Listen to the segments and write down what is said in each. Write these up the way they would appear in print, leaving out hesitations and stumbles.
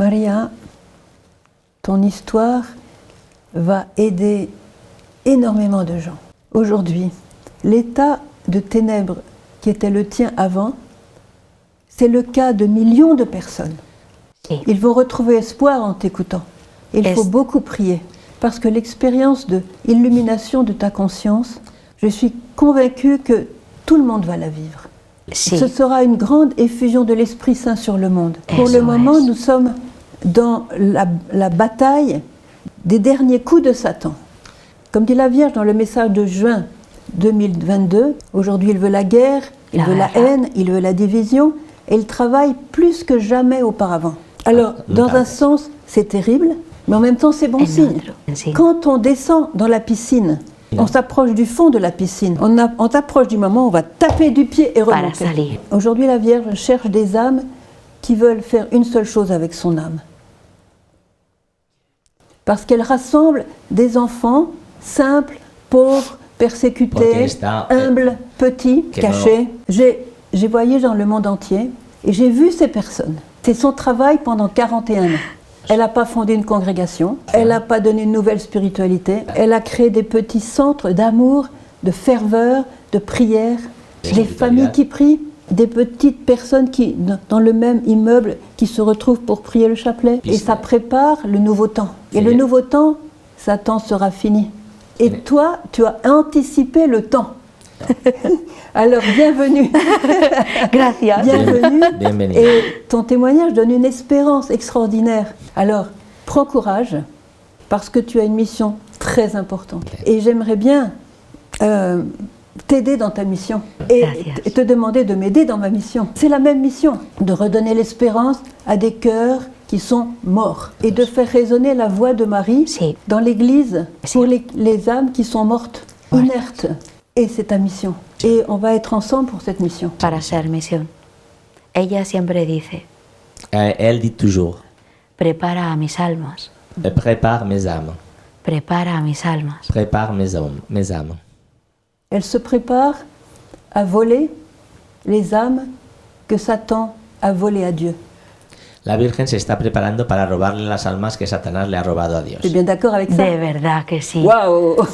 Maria, ton histoire va aider énormément de gens. Aujourd'hui, l'état de ténèbres qui était le tien avant, c'est le cas de millions de personnes. Sí. Ils vont retrouver espoir en t'écoutant. Il faut beaucoup prier, parce que l'expérience de illumination de ta conscience, je suis convaincue que tout le monde va la vivre. Sí. Ce sera une grande effusion de l'Esprit Saint sur le monde. Pour le moment, nous sommes dans la bataille des derniers coups de Satan. Comme dit la Vierge dans le message de juin 2022, aujourd'hui il veut la guerre, il veut la haine, il veut la division, et il travaille plus que jamais auparavant. Alors, dans un sens, c'est terrible, mais en même temps, c'est bon signe. Quand on descend dans la piscine, on s'approche du fond de la piscine, on s'approche du moment où on va taper du pied et remonter. Aujourd'hui, la Vierge cherche des âmes qui veulent faire une seule chose avec son âme. Parce qu'elle rassemble des enfants simples, pauvres, persécutés, humbles, petits, cachés. J'ai voyagé dans le monde entier et j'ai vu ces personnes. C'est son travail pendant 41 ans. Elle n'a pas fondé une congrégation, elle n'a pas donné une nouvelle spiritualité, elle a créé des petits centres d'amour, de ferveur, de prière, des familles qui prient, des petites personnes qui, dans le même immeuble, qui se retrouvent pour prier le chapelet. Et ça prépare le nouveau temps. Et le nouveau temps, Satan sera fini. Et toi, tu as anticipé le temps. Alors, bienvenue. Gracias. Bienvenue. Et ton témoignage donne une espérance extraordinaire. Alors, prends courage, parce que tu as une mission très importante. Et j'aimerais bien t'aider dans ta mission et te demander de m'aider dans ma mission. C'est la même mission, de redonner l'espérance à des cœurs qui sont morts et de faire résonner la voix de Marie dans l'Église pour les âmes qui sont mortes, inertes. Et c'est ta mission. Et on va être ensemble pour cette mission. Para ser misión. Ella siempre dice, Elle dit toujours, prepara a mis almas. prépare mes âmes. Prepara a mis almas. Prépare mes âmes. Elle se prépare à voler les âmes que Satan a volées à Dieu. La Virgen se está preparando para robarle las almas que Satanás le ha robado a Dios. ¿Estás bien de acuerdo con eso? De verdad que sí. ¡Wow!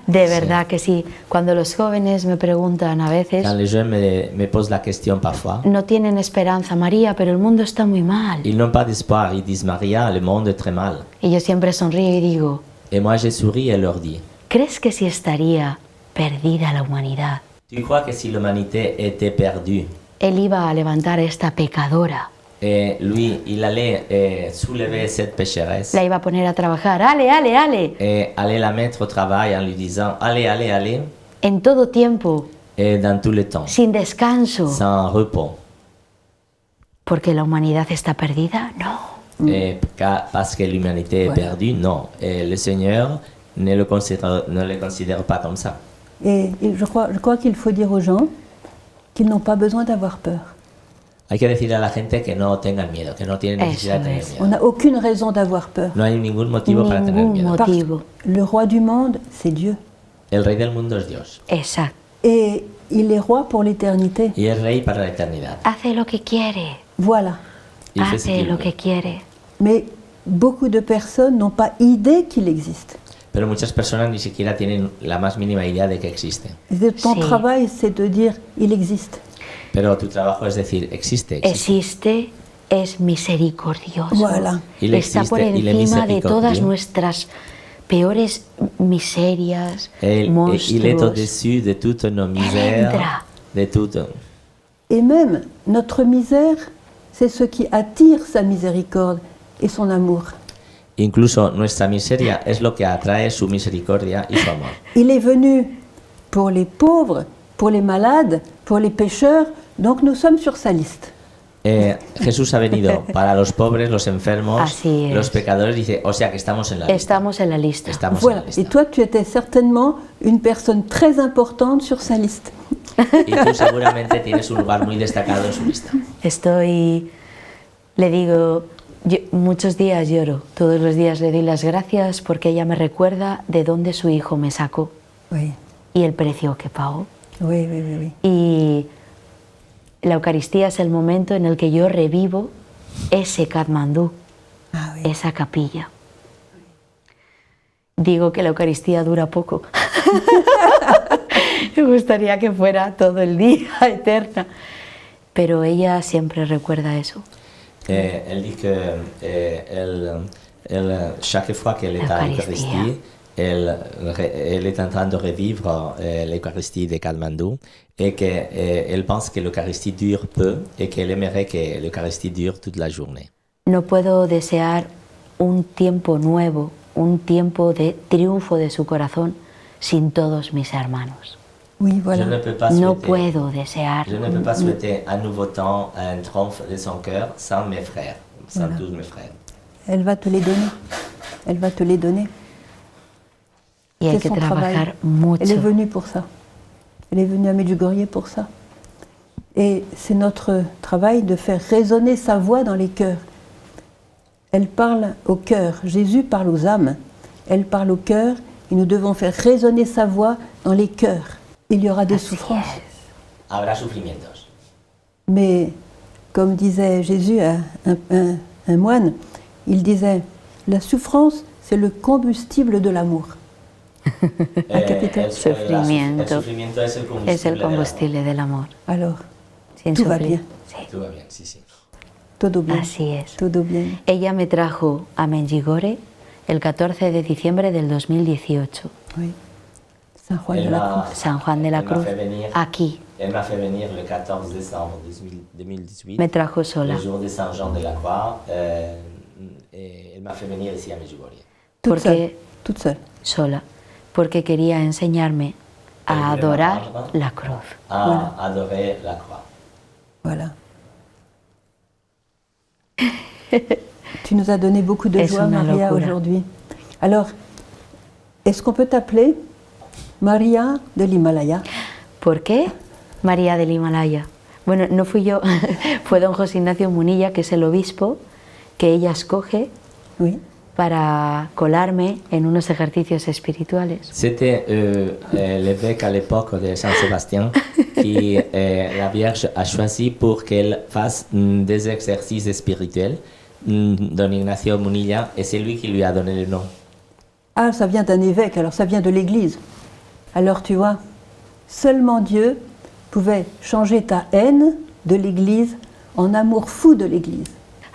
De verdad que sí. Cuando los jóvenes me preguntan a veces, Quand les jeunes me posent la question parfois, no tienen esperanza, María, pero el mundo está muy mal. ils n'ont pas d'espoir, ils disent Maria, le monde est très mal. Y yo siempre sonrío y digo, Et moi je souris et leur dis, ¿crees que si estaría perdida la humanidad, tu crois que si l'humanité était perdue, él iba a levantar a esta pecadora? et lui, il allait soulever cette pécheresse La iba a poner a trabajar, ale, ale, ale, et aller la mettre au travail en lui disant allez, allez, allez, en todo tiempo, et dans tout le temps, sin descanso, sans repos. porque la humanidad está perdida? No. Et parce que l'humanité est perdue, non. Et le Seigneur ne le considère pas comme ça. Et je crois qu'il faut dire aux gens qu'ils n'ont pas besoin d'avoir peur. Hay que decir a la gente que no tengan miedo, que no tienen necesidad de tener On miedo. n'a aucune raison d'avoir peur. No hay ningún motivo para tener miedo. Parce que le roi du monde, c'est Dieu. El rey del mundo es Dios. Exacto. Et il est roi pour l'éternité. Y es rey para la eternidad. Hace lo que quiere. Voilà. Il fait ce Hace qu'il lo veut. que quiere. Mais beaucoup de personnes n'ont pas idée qu'il existe. Pero muchas personas ni siquiera tienen la más mínima idea de que existe. Ton travail, c'est de dire il existe. Pero tu trabajo es decir, existe. Existe, es misericordioso. Voilà. Il Está existe, por il est encima de todas miséricordieux. nuestras peores miserias, Il est monstruos. au-dessus de toutes nos misères, de toutes. Et même notre misère, c'est ce qui attire sa miséricorde et son amour. Incluso nuestra miseria es lo que atrae su misericordia y su amor. Il est venu pour les pauvres, pour les malades, pour les pécheurs, donc nous sommes sur sa liste. Jesús ha venido para los pobres, los enfermos, Así es. los pecadores, dice, o sea que estamos en la lista. Estamos en la lista. Estamos en Voilà. la lista. Et toi, tu étais certainement une personne très importante sur sa liste. Y tú seguramente tienes un lugar muy destacado en su lista. Le digo, muchos días lloro, todos los días le doy las gracias porque ella me recuerda de dónde su hijo me sacó Oui, y el precio que pagó. oui, oui, oui, oui. Y la Eucaristía es el momento en el que yo revivo ese Katmandú esa capilla. Digo que la Eucaristía dura poco. Me gustaría que fuera todo el día, eterna. Pero ella siempre recuerda eso. Elle dit que chaque fois qu'elle est à l'Eucharistie, elle est en train de revivre l'Eucharistie de Katmandou et qu'elle pense que l'Eucharistie dure peu et qu'elle aimerait que l'Eucharistie dure toute la journée. No puedo desear un tiempo nuevo, un tiempo de triunfo de su corazón sin todos mis hermanos. Oui, voilà. Je ne peux pas souhaiter un nouveau temps, un triomphe de son cœur sans mes frères, sans tous mes frères. Elle va te les donner. Elle va te les donner. Y hay que trabajar mucho. Elle est venue pour ça. Elle est venue à Medjugorje pour ça. Et c'est notre travail de faire résonner sa voix dans les cœurs. Elle parle au cœur. Jésus parle aux âmes. Elle parle au cœur. Et nous devons faire résonner sa voix dans les cœurs. Il y aura des souffrances. Habrá sufrimientos. Mais comme disait Jésus à un moine, il disait, la souffrance, c'est le combustible de l'amour. El sufrimiento es el combustible del amor. Alors, Sin tout va sufrir. bien. Sí. Tout va bien, sí, sí. Todo bien. Así es. Todo bien. Ella me trajo a Medjugorje el 14 de diciembre del 2018. Oui. San Juan de la Cruz. San Juan de la Elle m'a Cruz, fait venir. aquí. Elle m'a fait venir le 14 décembre 2018, Me trajo sola. le jour de Saint Jean de la Croix, et elle m'a fait venir ici à Medjugorje. Toute seule. Porque, Toute seule. sola, porque quería enseñarme a adorar la cruz. À adorer la croix. Voilà. Tu nous as donné beaucoup de Es joie, una Maria, locura. aujourd'hui. Alors, est-ce qu'on peut t'appeler Maria de l'Himalaya? ¿Por qué María del Himalaya? Bueno, no fui yo, fue don José Ignacio Munilla, que es el obispo, que ella escoge Oui. para colarme en unos ejercicios espirituales. C'était l'évêque à l'époque de Saint-Sébastien qui la Vierge a choisi pour qu'elle fasse des exercices spirituels. Don Ignacio Munilla, et c'est lui qui lui a donné le nom. Ah, ça vient d'un évêque, alors ça vient de l'Église. Alors tu vois, seulement Dieu pouvait changer ta haine de l'Église en amour fou de l'Église.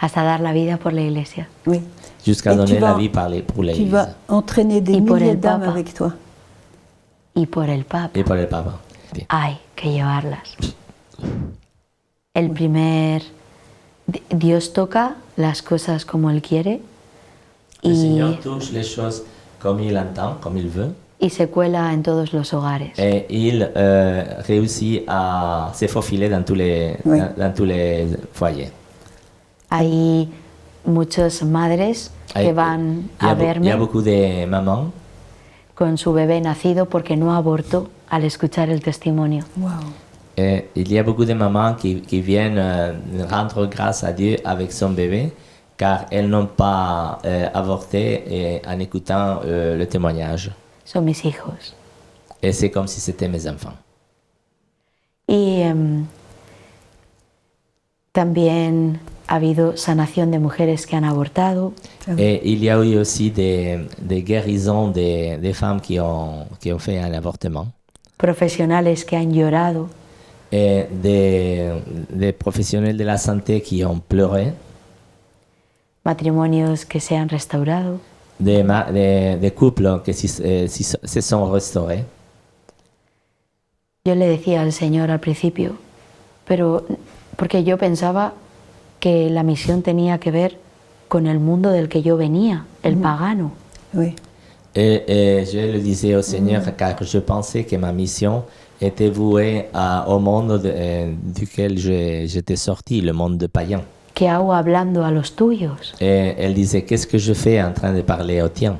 Hasta dar la vida por la iglesia. Oui. Jusqu'à Et donner tu la vas- vie pour Tu l'Église vas entraîner des Et pour milliers el d'âmes Papa. avec toi. Y por el Papa et pour le Papa. hay que llevarlas. El primer... Dios toca las cosas como Él quiere Le y, Seigneur touche les choses comme il entend, comme il veut, y se cuela en todos los hogares. et il réussit à se faufiler dans tous les, Oui. dans tous les foyers. Hay muchas madres que van Il y a a verme beaucoup de mamans con su bebé nacido porque no abortó al escuchar el testimonio. Wow. et il y a beaucoup de mamans qui viennent rendre grâce à Dieu avec son bébé car elles n'ont pas avorté en écoutant le témoignage. Son mis hijos. Et c'est comme si c'était mes enfants. Y también ha habido sanación de mujeres que han abortado, Et il y a eu aussi des guérisons des femmes qui ont fait un avortement. profesionales que han llorado, Et des professionnels de la santé qui ont pleuré, matrimonios que se han restaurado. des couples qui se sont restaurés. Yo le decía al Señor al principio, pero porque yo pensaba que la misión tenía que ver con el mundo del que yo venía, el pagano. Oui. Et je le disais au Seigneur car je pensais que ma mission était vouée au monde duquel j'étais sorti, le monde de païens. ¿Qué hago hablando a los tuyos? Et elle disait, qu'est-ce que je fais en train de parler aux tiens?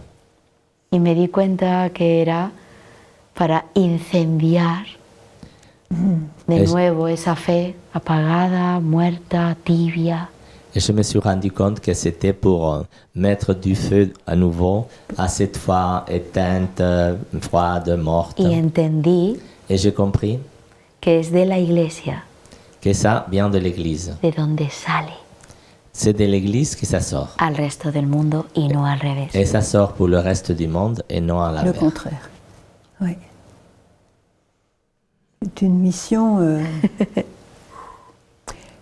Y me di cuenta que era para incendiar de nuevo esa fe apagada, muerta, tibia. Et je me suis rendu compte que c'était pour mettre du feu à nouveau, à cette fois éteinte, froide, morte. Y entendí Et j'ai compris que es de la iglesia que ça vient de l'Église. de donde sale C'est de l'Église que ça sort. al resto del mundo y no al revés. Et ça sort pour le reste du monde et non à Le l'inverse. contraire. Oui. C'est une mission.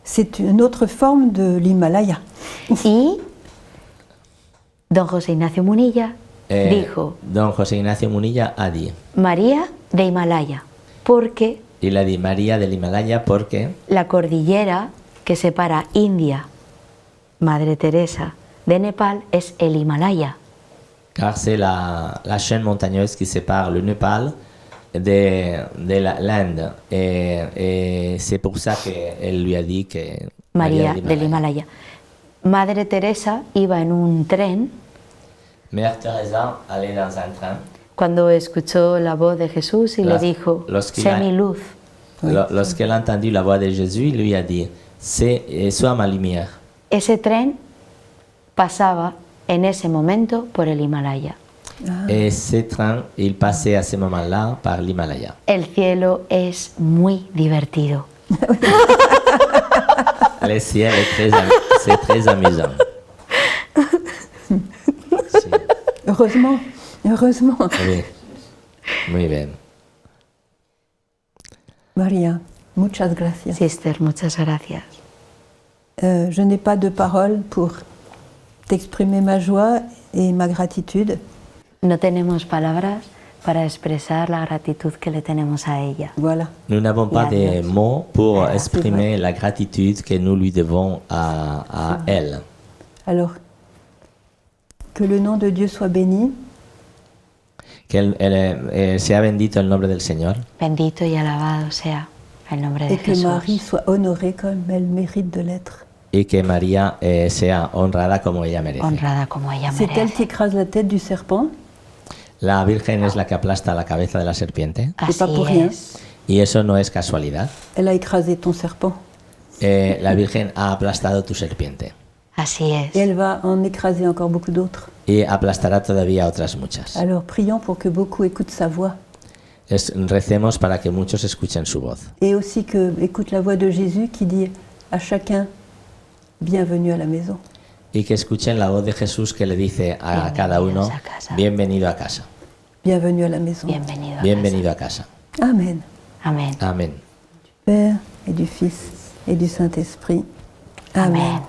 C'est une autre forme de l'Himalaya. Y don José Ignacio Munilla dijo, Don José Ignacio Munilla a dit, María de Himalaya, porque il a dit María del Himalaya porque la cordillera que separa India, Madre Teresa, de Nepal es el Himalaya. car c'est la chaîne montagneuse qui sépare le Népal de l'Inde. Et c'est pour ça qu'elle lui a dit que María del Himalaya. Madre Teresa iba en un tren Mère Teresa allait dans un train. cuando escuchó la voz de Jesús y le Las- dijo, los que sé la- mi luz. Lorsqu'elle a entendu la voix de Jésus, il lui a dit, sois ma lumière. Ese tren pasaba en ese momento por el Himalaya. Et ce train, il passait à ce moment-là par l'Himalaya. El cielo es muy divertido. Le ciel est c'est très amusant. Sí, Heureusement, heureusement. oui. Muy bien. Maria, muchas gracias. Sister, muchas gracias. Je n'ai pas de paroles pour t'exprimer ma joie et ma gratitude. No tenemos palabras para expresar la gratitud que le tenemos a ella. Voilà. Nous n'avons pas Yeah. de mots pour c'est exprimer vrai. la gratitude que nous lui devons à elle. Alors, que le nom de Dieu soit béni, Sea bendito el nombre del Señor Bendito y alabado sea el nombre de et que Jesús. Marie soit honorée comme elle mérite de l'être. y que María sea honrada como ella merece. honrada como ella C'est elle qui merece. écrase la tête du serpent. La Virgen es la que aplasta la cabeza de la serpiente C'est pas Así pour rien. es. y eso no es casualidad. Elle a écrasé ton serpent. La Virgen ha aplastado tu serpiente Así es. Et elle va en écraser encore beaucoup d'autres. y aplastará todavía otras muchas. Alors prions pour que beaucoup écoutent sa voix. Recemos para que muchos escuchen su voz Et aussi que écoute la voix de Jésus qui dit à chacun bienvenue à la maison. y que escuchen la voz de Jesús que le dice a cada uno, Bienvenidos a casa. bienvenido a casa, Bienvenue à la maison. Bienvenido a bienvenido a casa. Amen. casa. Amén. Amén. Du Père et du Fils et du Saint-Esprit. Amen. Amén.